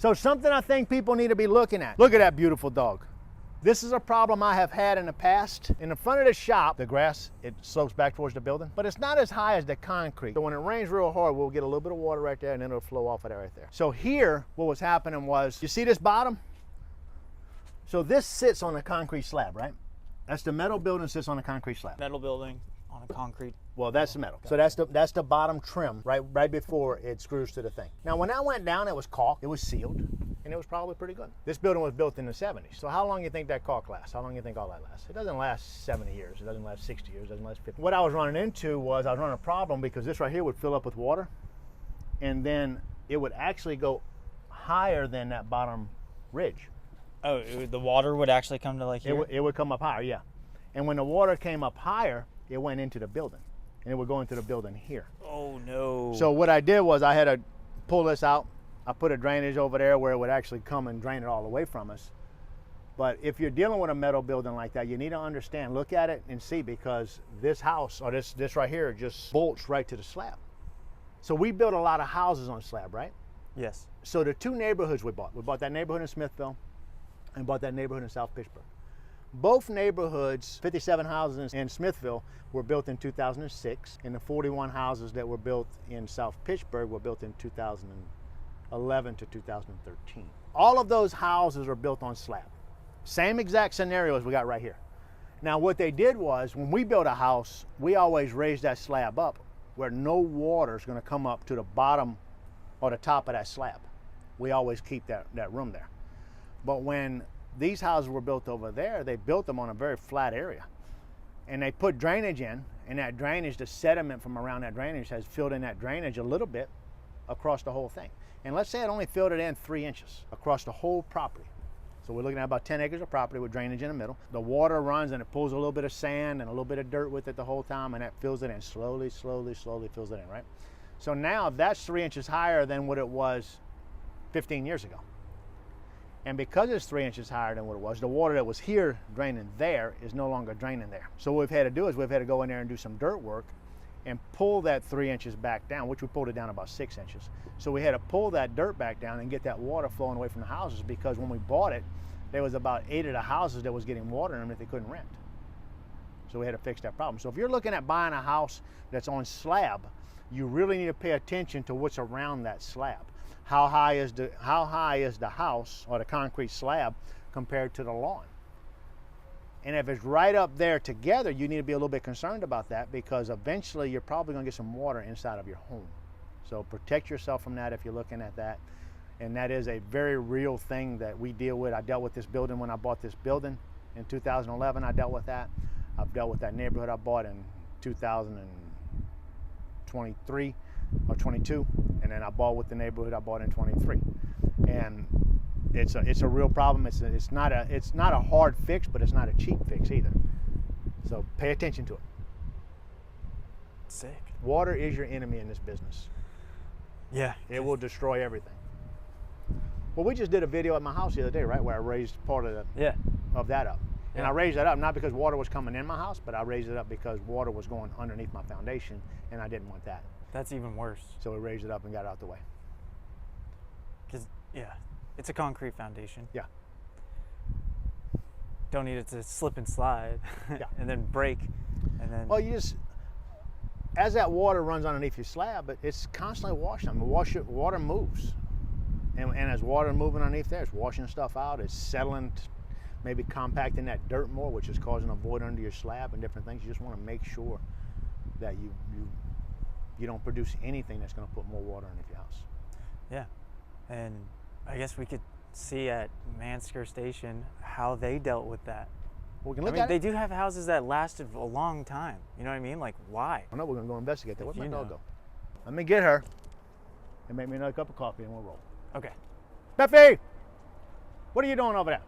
So something I think people need to be looking at. Look at that beautiful dog. This is a problem I have had in the past. In the front of the shop, the grass, it slopes back towards the building, but it's not as high as the concrete. So when it rains real hard, we'll get a little bit of water right there and then it'll flow off of that right there. So here, what was happening was, you see this bottom? So this sits on a concrete slab, right? That's the metal building sits on a concrete slab. Metal building on a concrete. Well, that's the metal. So that's the bottom trim right before it screws to the thing. Now, when that went down, it was caulked, it was sealed, and it was probably pretty good. This building was built in the 70s. So how long do you think that caulk lasts? How long do you think all that lasts? It doesn't last 70 years. It doesn't last 60 years. It doesn't last 50. What I was running into was I was running a problem because this right here would fill up with water, and then it would actually go higher than that bottom ridge. Oh, the water would actually come to like here? It would come up higher, yeah. And when the water came up higher, it went into the building. And it would go into the building here. Oh, no. So what I did was I had to pull this out. I put a drainage over there where it would actually come and drain it all away from us. But if you're dealing with a metal building like that, you need to understand, look at it and see, because this house, or this right here, just bolts right to the slab. So we built a lot of houses on slab, right? Yes. So the two neighborhoods we bought that neighborhood in Smithville and bought that neighborhood in South Pittsburgh. Both neighborhoods, 57 houses in Smithville, were built in 2006, and the 41 houses that were built in South Pittsburgh were built in 2011 to 2013. All of those houses are built on slab. Same exact scenario as we got right here. Now what they did was, when we built a house, we always raised that slab up where no water is going to come up to the bottom or the top of that slab. We always keep that room there. But when these houses were built over there, they built them on a very flat area. And they put drainage in, and that drainage, the sediment from around that drainage has filled in that drainage a little bit across the whole thing. And let's say it only filled it in 3 inches across the whole property. So we're looking at about 10 acres of property with drainage in the middle. The water runs and it pulls a little bit of sand and a little bit of dirt with it the whole time, and that fills it in slowly, slowly, slowly fills it in, right? So now that's 3 inches higher than what it was 15 years ago. And because it's 3 inches higher than what it was, the water that was here draining there is no longer draining there. So what we've had to do is we've had to go in there and do some dirt work and pull that 3 inches back down, which we pulled it down about 6 inches. So we had to pull that dirt back down and get that water flowing away from the houses, because when we bought it, there was about 8 of the houses that was getting water in them that they couldn't rent. So we had to fix that problem. So if you're looking at buying a house that's on slab, you really need to pay attention to what's around that slab. How high is the house or the concrete slab compared to the lawn? And if it's right up there together, you need to be a little bit concerned about that, because eventually you're probably going to get some water inside of your home. So protect yourself from that if you're looking at that. And that is a very real thing that we deal with. I dealt with this building when I bought this building in 2011. I dealt with that. I've dealt with that neighborhood I bought in 2023 or 22, and then I bought with the neighborhood I bought in 23. And it's a real problem. It's not a hard fix, but it's not a cheap fix either. So pay attention to it. Sick. Water is your enemy in this business. Yeah. It will destroy everything. Well, we just did a video at my house the other day, right, where I raised part of that up. And I raised that up not because water was coming in my house, but I raised it up because water was going underneath my foundation, and I didn't want that. That's even worse. So we raised it up and got it out the way. Because, yeah, it's a concrete foundation. Yeah. Don't need it to slip and slide and then break. And then. Well, you just, as that water runs underneath your slab, it's constantly washing them. Water moves. And as water moving underneath there, it's washing stuff out, it's settling, maybe compacting that dirt more, which is causing a void under your slab and different things. You just want to make sure that you don't produce anything that's going to put more water underneath your house. Yeah, and I guess we could see at Mansker Station how they dealt with that. Well, we can look at it. They do have houses that lasted a long time. You know what I mean? Like, why? I know we're going to go investigate that. Where'd my dog know. go? Let me get her and make me another cup of coffee and we'll roll. Okay. Beffy, what are you doing over there?